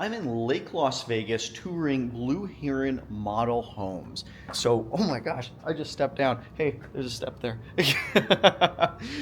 I'm in Lake Las Vegas touring Blue Heron model homes. So, oh my gosh, I just stepped down. Hey, there's a step there.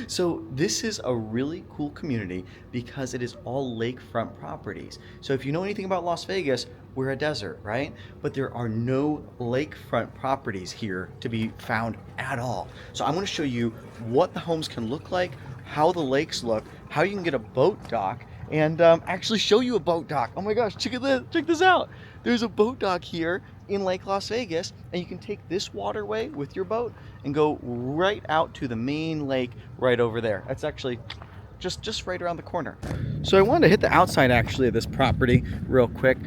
So this is a really cool community because it is all lakefront properties. So if you know anything about Las Vegas, we're a desert, right? But there are no lakefront properties here to be found at all. So I'm gonna show you what the homes can look like, how the lakes look, how you can get a boat dock, and actually show you a boat dock. Oh my gosh, check this out. There's a boat dock here in Lake Las Vegas, and you can take this waterway with your boat and go right out to the main lake right over there. That's actually just right around the corner. So I wanted to hit the outside actually of this property real quick.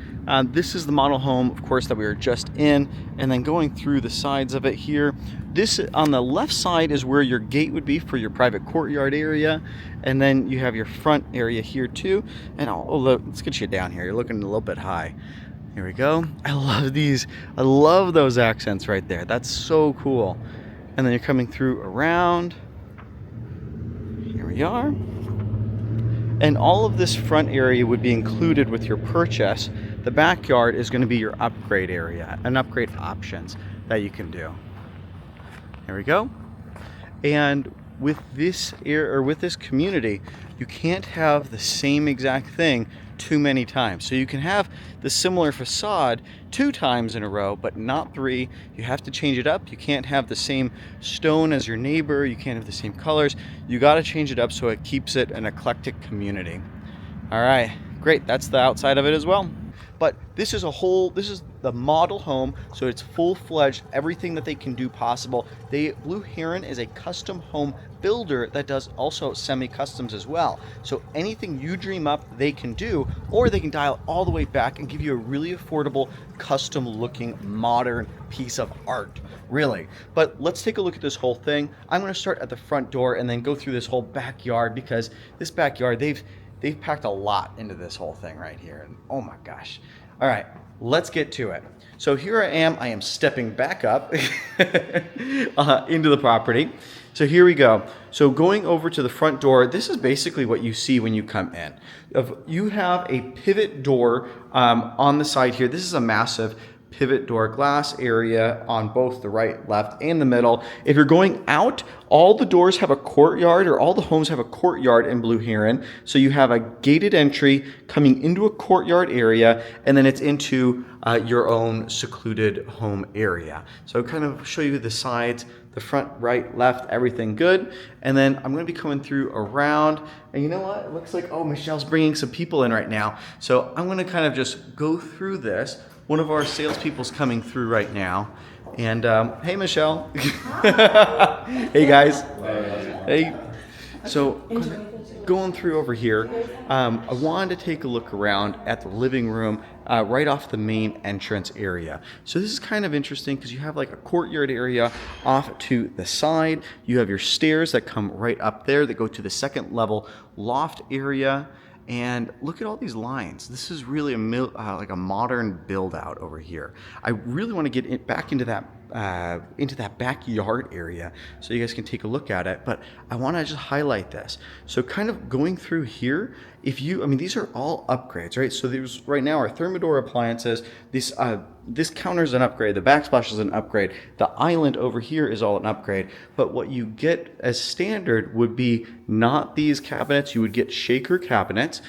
This is the model home, of course, that we were just in, and then going through the sides of it here. This on the left side is where your gate would be for your private courtyard area, and then you have your front area here too. And let's get you down here. You're looking a little bit high. Here we go. I love these. I love those accents right there. That's so cool. And then you're coming through around. Here we are. And all of this front area would be included with your purchase. The backyard is going to be your upgrade area and upgrade options that you can do. There we go. And with this with this community, you can't have the same exact thing too many times. So you can have the similar facade 2 times in a row, but not 3. You have to change it up. You can't have the same stone as your neighbor. You can't have the same colors. You got to change it up so it keeps it an eclectic community. All right, great. That's the outside of it as well. But this is the model home, so it's full-fledged, everything that they can do possible. Blue Heron is a custom home builder that does also semi-customs as well. So anything you dream up, they can do, or they can dial all the way back and give you a really affordable, custom-looking, modern piece of art, really. But let's take a look at this whole thing. I'm gonna start at the front door and then go through this whole backyard, because this backyard, they've packed a lot into this whole thing right here. And oh my gosh. All right, let's get to it. So here I am stepping back up into the property. So here we go. So going over to the front door, this is basically what you see when you come in. You have a pivot door on the side here. This is a massive pivot door glass area on both the right, left, and the middle. If you're going out, all the doors have a courtyard, or all the homes have a courtyard in Blue Heron. So you have a gated entry coming into a courtyard area, and then it's into your own secluded home area. So kind of show you the sides, the front, right, left, everything good. And then I'm going to be coming through around, and you know what? It looks like, oh, Michelle's bringing some people in right now. So I'm going to kind of just go through this. One of our salespeople's coming through right now. And hey, Michelle. Hey, guys. Hey. So going through over here, I wanted to take a look around at the living room right off the main entrance area. So this is kind of interesting because you have like a courtyard area off to the side. You have your stairs that come right up there that go to the second level loft area. And look at all these lines. This is really like a modern build out over here. I really want to get back into that backyard area so you guys can take a look at it. But I want to just highlight this. So kind of going through here, these are all upgrades, right? So there's right now our Thermador appliances. This counter is an upgrade. The backsplash is an upgrade. The island over here is all an upgrade. But what you get as standard would be not these cabinets. You would get shaker cabinets,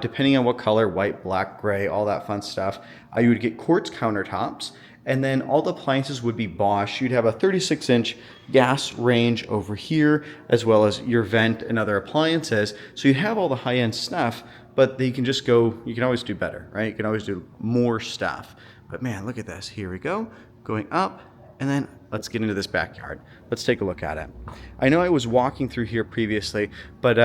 depending on what color, white, black, gray, all that fun stuff. You would get quartz countertops. And then all the appliances would be Bosch. You'd have a 36-inch gas range over here, as well as your vent and other appliances. So you have all the high-end stuff, but you can just go, you can always do better, right? You can always do more stuff. But man, look at this. Here we go, going up, and then let's get into this backyard. Let's take a look at it. I know I was walking through here previously, but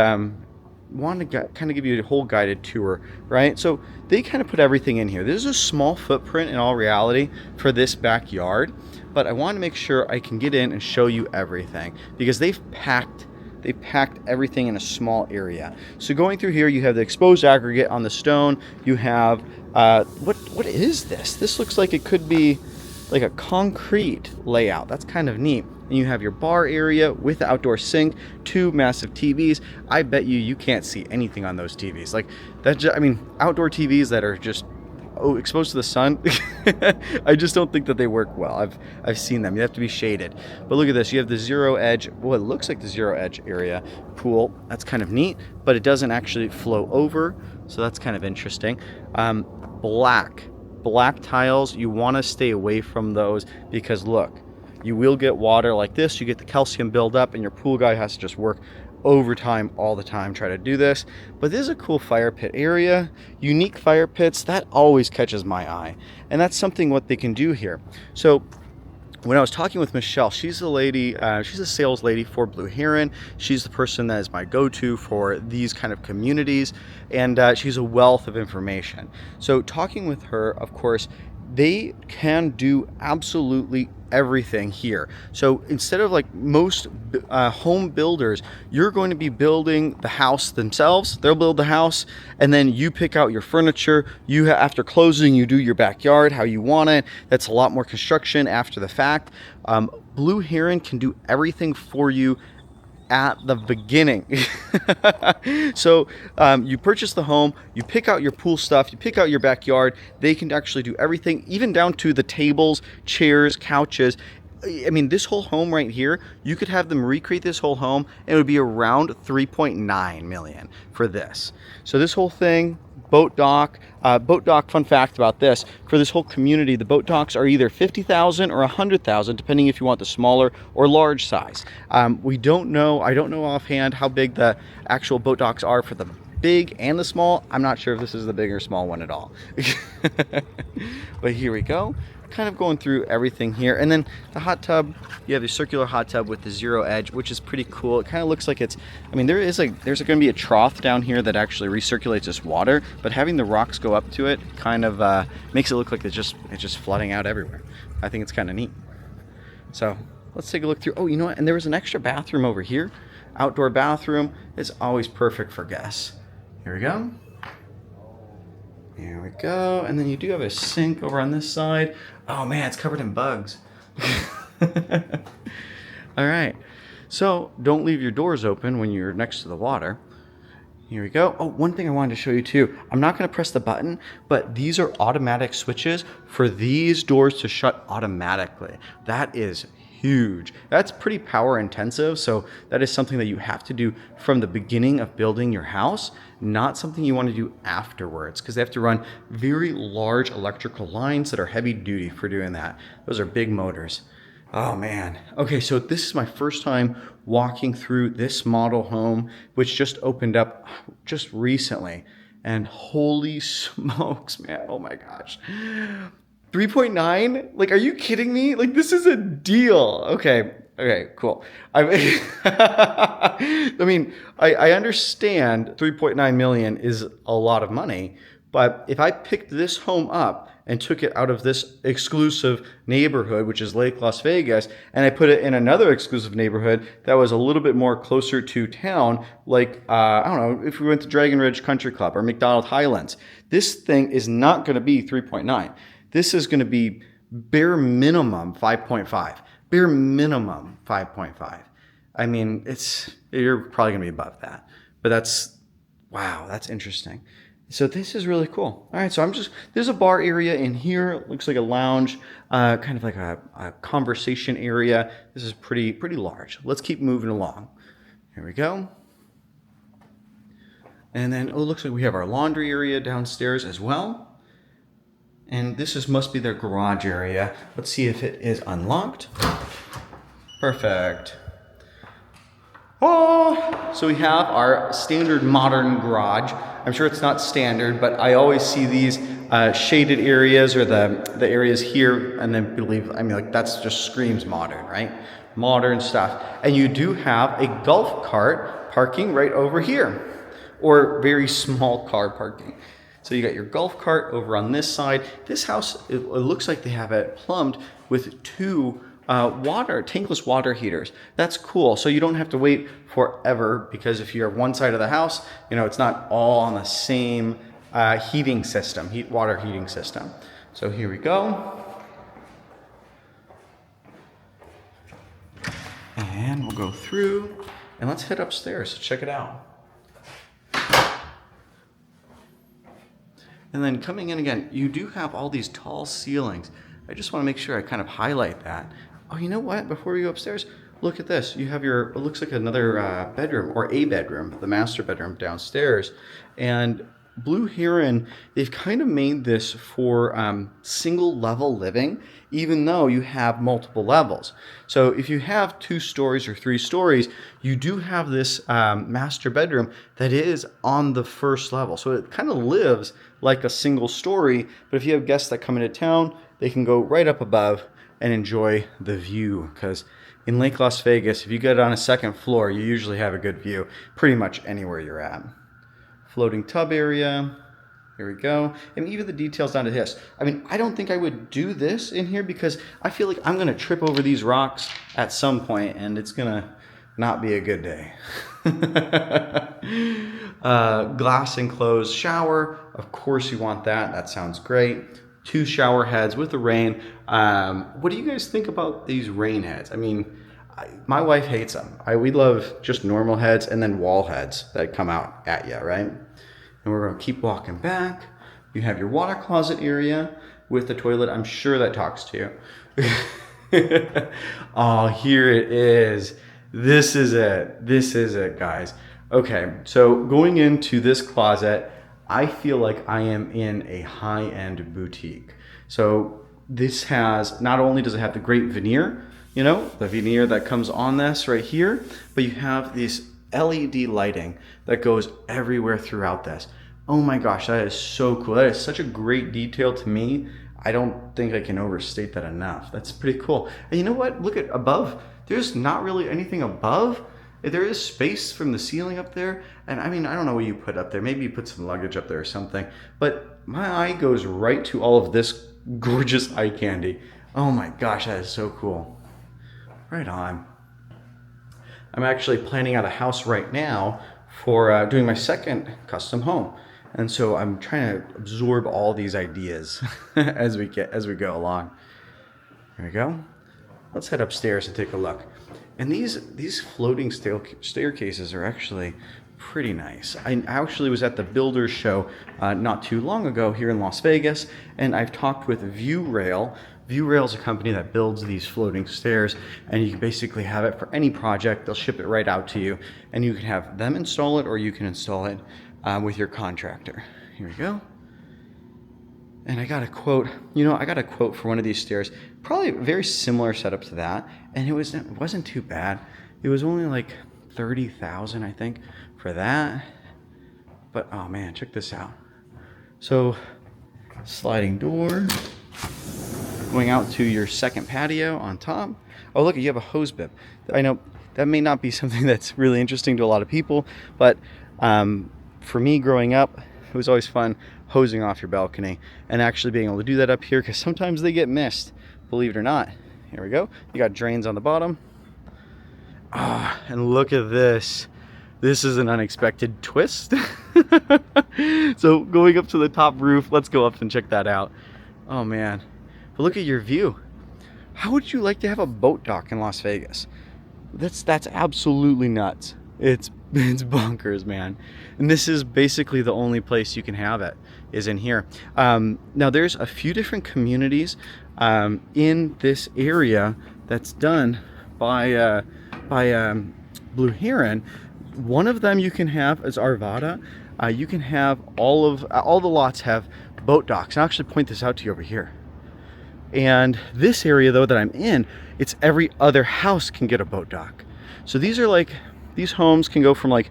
wanted to kind of give you a whole guided tour, right? So they kind of put everything in here. This is a small footprint in all reality for this backyard, but I want to make sure I can get in and show you everything because they've packed everything in a small area. So going through here, you have the exposed aggregate on the stone. You have what is this? This looks like it could be like a concrete layout. That's kind of neat. And you have your bar area with the outdoor sink, 2 massive TVs. I bet you can't see anything on those TVs. Like that, outdoor TVs that are just exposed to the sun, I just don't think that they work well. I've seen them. You have to be shaded. But look at this. You have the zero edge. Well, it looks like the zero edge area pool. That's kind of neat, but it doesn't actually flow over. So that's kind of interesting. Black tiles. You want to stay away from those because look, you will get water like this. You get the calcium buildup, and your pool guy has to just work overtime all the time try to do this. But this is a cool fire pit area. Unique fire pits, that always catches my eye, and that's something what they can do here. So when I was talking with Michelle, she's the lady, she's a sales lady for Blue Heron. She's the person that is my go-to for these kind of communities, and she's a wealth of information. So talking with her, of course, they can do absolutely everything here. So instead of like most home builders, you're going to be building the house themselves. They'll build the house, and then you pick out your furniture. After closing, you do your backyard how you want it. That's a lot more construction after the fact. Blue Heron can do everything for you at the beginning. So you purchase the home, you pick out your pool stuff, you pick out your backyard. They can actually do everything, even down to the tables, chairs, couches. I mean, this whole home right here, you could have them recreate this whole home, and it would be around 3.9 million for this. So this whole thing, boat dock, fun fact about this, for this whole community, the boat docks are either 50,000 or 100,000, depending if you want the smaller or large size. We don't know, I don't know offhand how big the actual boat docks are for the big and the small. I'm not sure if this is the big or small one at all. But here we go. Kind of going through everything here. And then the hot tub, you have the circular hot tub with the zero edge, which is pretty cool. It kind of looks like it's, I mean, there's going to be a trough down here that actually recirculates this water, but having the rocks go up to it kind of makes it look like it's just flooding out everywhere. I think it's kind of neat. So let's take a look through. Oh, you know what? And there was an extra bathroom over here. Outdoor bathroom is always perfect for guests. Here we go. Here we go. And then you do have a sink over on this side. Oh man, it's covered in bugs. All right. So don't leave your doors open when you're next to the water. Here we go. Oh, one thing I wanted to show you too. I'm not going to press the button, but these are automatic switches for these doors to shut automatically. That is huge. That's pretty power intensive. So that is something that you have to do from the beginning of building your house, not something you want to do afterwards, because they have to run very large electrical lines that are heavy duty for doing that. Those are big motors. Oh man. Okay, so this is my first time walking through this model home, which just opened up just recently. And holy smokes, man. Oh my gosh. 3.9? Like, are you kidding me? Like, this is a deal. Okay, cool. I mean, I understand 3.9 million is a lot of money, but if I picked this home up and took it out of this exclusive neighborhood, which is Lake Las Vegas, and I put it in another exclusive neighborhood that was a little bit more closer to town, like, I don't know, if we went to Dragon Ridge Country Club or McDonald Highlands, this thing is not going to be 3.9. This is going to be bare minimum 5.5. Bare minimum 5.5. I mean, you're probably going to be above that. But wow, that's interesting. So this is really cool. All right, so there's a bar area in here. It looks like a lounge, kind of like a conversation area. This is pretty large. Let's keep moving along. Here we go. And then, it looks like we have our laundry area downstairs as well. And this must be their garage area. Let's see if it is unlocked. Perfect. Oh, so we have our standard modern garage. I'm sure it's not standard, but I always see these shaded areas or the areas here, and then that's just screams modern, right? Modern stuff. And you do have a golf cart parking right over here, or very small car parking. So you got your golf cart over on this side. This house, it looks like they have it plumbed with two tankless water heaters. That's cool. So you don't have to wait forever, because if you're one side of the house, it's not all on the same heating system, water heating system. So here we go. And we'll go through and let's head upstairs to check it out. And then coming in again, you do have all these tall ceilings. I just want to make sure I kind of highlight that. Oh, you know what? Before we go upstairs, look at this. You have your, it looks like another bedroom, or a bedroom, the master bedroom downstairs. And Blue Heron, they've kind of made this for single level living, even though you have multiple levels. So if you have 2 stories or 3 stories, you do have this master bedroom that is on the first level. So it kind of lives like a single story, but if you have guests that come into town, they can go right up above and enjoy the view, because in Lake Las Vegas, if you get on a second floor, you usually have a good view pretty much anywhere you're at. Floating tub area, here we go. And even the details down to this. I mean, I don't think I would do this in here because I feel like I'm gonna trip over these rocks at some point and it's gonna not be a good day. Glass enclosed shower, of course you want that, that sounds great. 2 shower heads with the rain. What do you guys think about these rain heads? I mean, my wife hates them. We love just normal heads and then wall heads that come out at you, right? And we're gonna keep walking back. You have your water closet area with the toilet. I'm sure that talks to you. Oh, here it is. This is it. This is it, guys. Okay, so going into this closet, I feel like I am in a high-end boutique. So this has, not only does it have the great veneer, you know, the veneer that comes on this right here, but you have this LED lighting that goes everywhere throughout this. Oh my gosh, that is so cool. That is such a great detail to me. I don't think I can overstate that enough. That's pretty cool. And you know what? Look at above. There's not really anything above. There is space from the ceiling up there. And I mean, I don't know what you put up there. Maybe you put some luggage up there or something. But my eye goes right to all of this gorgeous eye candy. Oh my gosh, that is so cool. Right on. I'm actually planning out a house right now for doing my second custom home. And so I'm trying to absorb all these ideas as we go along. There we go. Let's head upstairs and take a look. And these floating staircases are actually pretty nice. I actually was at the Builders Show not too long ago here in Las Vegas, and I've talked with ViewRail. ViewRail is a company that builds these floating stairs, and you can basically have it for any project. They'll ship it right out to you, and you can have them install it, or you can install it with your contractor. Here we go. And I got a quote, for one of these stairs, probably a very similar setup to that, and it wasn't too bad. It was only like 30,000, I think, for that. But oh man, check this out. So, sliding door, going out to your second patio on top. Oh look, you have a hose bib. I know that may not be something that's really interesting to a lot of people, but for me growing up, it was always fun hosing off your balcony and actually being able to do that up here, because sometimes they get missed, believe it or not. Here we go. You got drains on the bottom. Ah, and look at this. This is an unexpected twist. So going up to the top roof, let's go up and check that out. Oh man, but look at your view. How would you like to have a boat dock in Las Vegas? That's absolutely nuts. It's bonkers, man. And this is basically the only place you can have it, is in here. Now there's a few different communities in this area that's done by Blue Heron. One of them you can have is Arvada. You can have all the lots have boat docks. I'll actually point this out to you over here. And this area though that I'm in, it's every other house can get a boat dock. So these homes can go from like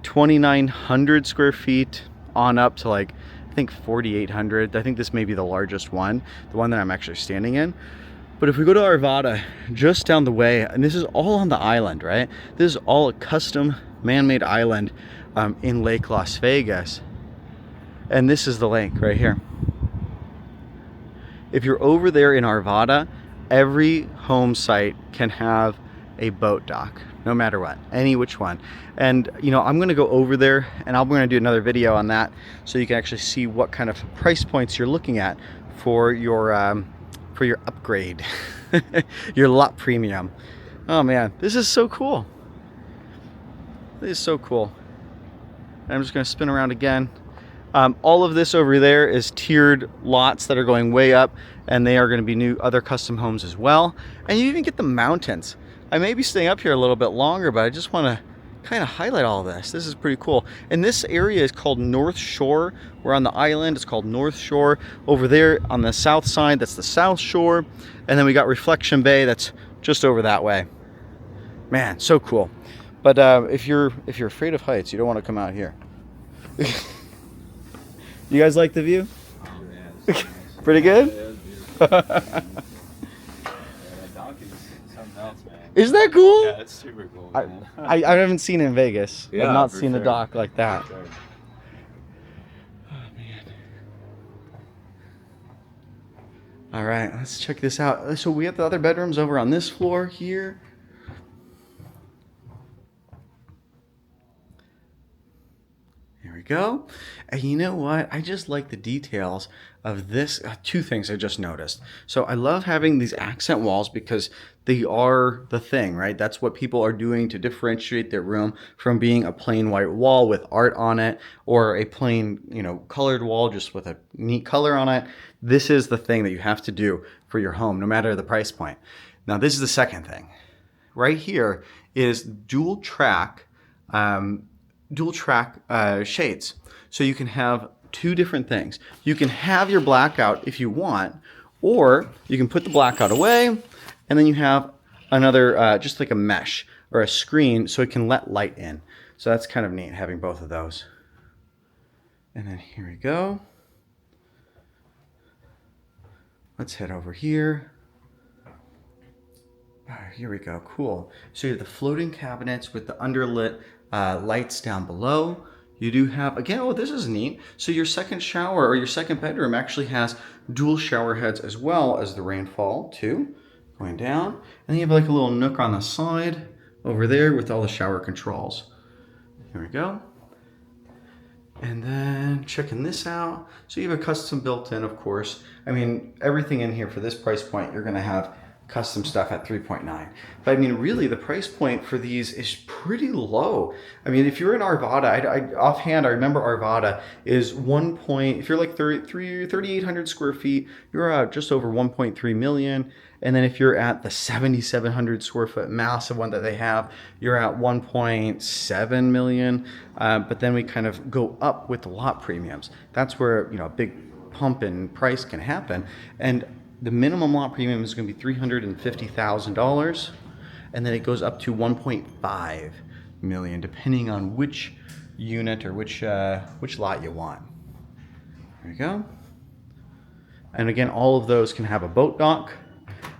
2,900 square feet on up to like, I think 4,800. I think this may be the largest one, the one that I'm actually standing in. But if we go to Arvada, just down the way, and this is all on the island, right? This is all a custom man-made island in Lake Las Vegas. And this is the lake right here. If you're over there in Arvada, every home site can have a boat dock, no matter what, any which one. And you know, I'm gonna go over there and I'm gonna do another video on that so you can actually see what kind of price points you're looking at for your upgrade, your lot premium. Oh man, this is so cool. This is so cool. And I'm just gonna spin around again. All of this over there is tiered lots that are going way up, and they are going to be new other custom homes as well. And you even get the mountains. I may be staying up here a little bit longer, but I just want to kind of highlight all this. This is pretty cool. And this area is called North Shore. We're on the island. It's called North Shore. Over there on the south side, that's the South Shore. And then we got Reflection Bay that's just over that way. Man, so cool. But if you're afraid of heights, you don't want to come out here. You guys like the view? Yeah, pretty good? that dock is something else, man. Isn't that cool? Yeah, it's super cool, man. I haven't seen it in Vegas. Yeah, I've not for seen a sure. dock like that. For sure. Oh, man. All right, let's check this out. So we have the other bedrooms over on this floor here. There we go. And you know what? I just like the details of this. Two things I just noticed. So I love having these accent walls because they are the thing, right? That's what people are doing to differentiate their room from being a plain white wall with art on it, or a plain, colored wall just with a neat color on it. This is the thing that you have to do for your home, no matter the price point. Now, this is the second thing. Right here is dual track shades. So you can have two different things. You can have your blackout if you want, or you can put the blackout away, and then you have another, just like a mesh or a screen, so it can let light in. So that's kind of neat having both of those. And then here we go. Let's head over here. Here we go, cool. So you have the floating cabinets with the underlit lights down below. You do have, again, oh, this is neat. So your second shower or your second bedroom actually has dual shower heads as well as the rainfall too, going down. And then you have like a little nook on the side over there with all the shower controls. Here we go. And then checking this out. So you have a custom built in, of course. I mean, everything in here for this price point, you're gonna have custom stuff at 3.9. But I mean, really the price point for these is pretty low. I mean, if you're in Arvada, offhand, I remember Arvada is if you're like 3,800 square feet, you're at just over 1.3 million. And then if you're at the 7,700 square foot massive one that they have, you're at 1.7 million. But then we kind of go up with the lot premiums. That's where, a big pump in price can happen. And the minimum lot premium is going to be $350,000, and then it goes up to 1.5 million, depending on which unit or which lot you want. There you go. And again, all of those can have a boat dock,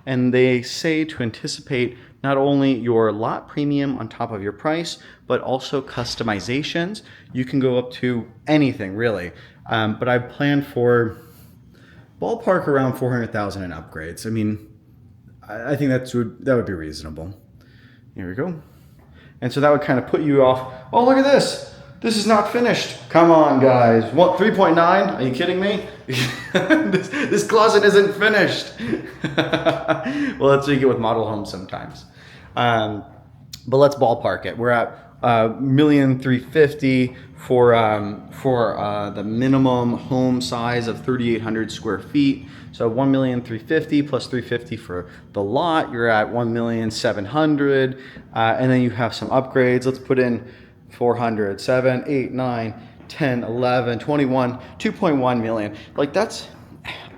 and they say to anticipate not only your lot premium on top of your price, but also customizations. You can go up to anything really, but I plan for ballpark around 400,000 in upgrades. I mean, I think that would be reasonable. Here we go. And so that would kind of put you off. Oh, look at this. This is not finished. Come on, guys. What, 3.9? Are you kidding me? this closet isn't finished. Well, that's what you get with model homes sometimes. But let's ballpark it. We're at $1,350,000 for the minimum home size of 3,800 square feet. So 1,350,000 plus 350 for the lot. You're at 1,700,000, and then you have some upgrades. Let's put in 400, 7, 8, 9, 10, 11, 21, 2.1 million. Like that's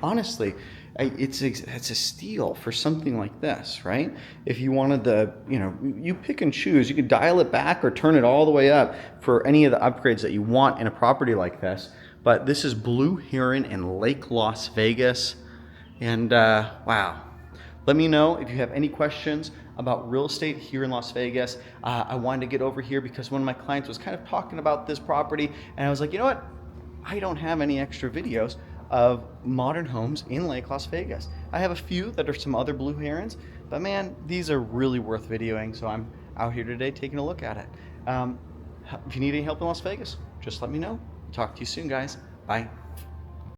honestly. It's a steal for something like this, right? If you wanted you pick and choose. You could dial it back or turn it all the way up for any of the upgrades that you want in a property like this. But this is Blue Heron in Lake Las Vegas. And wow. Let me know if you have any questions about real estate here in Las Vegas. I wanted to get over here because one of my clients was kind of talking about this property, and I was like, you know what? I don't have any extra videos of modern homes in Lake Las Vegas. I have a few that are some other Blue Herons, but man, these are really worth videoing, so I'm out here today taking a look at it. If you need any help in Las Vegas, just let me know. Talk to you soon, guys. Bye.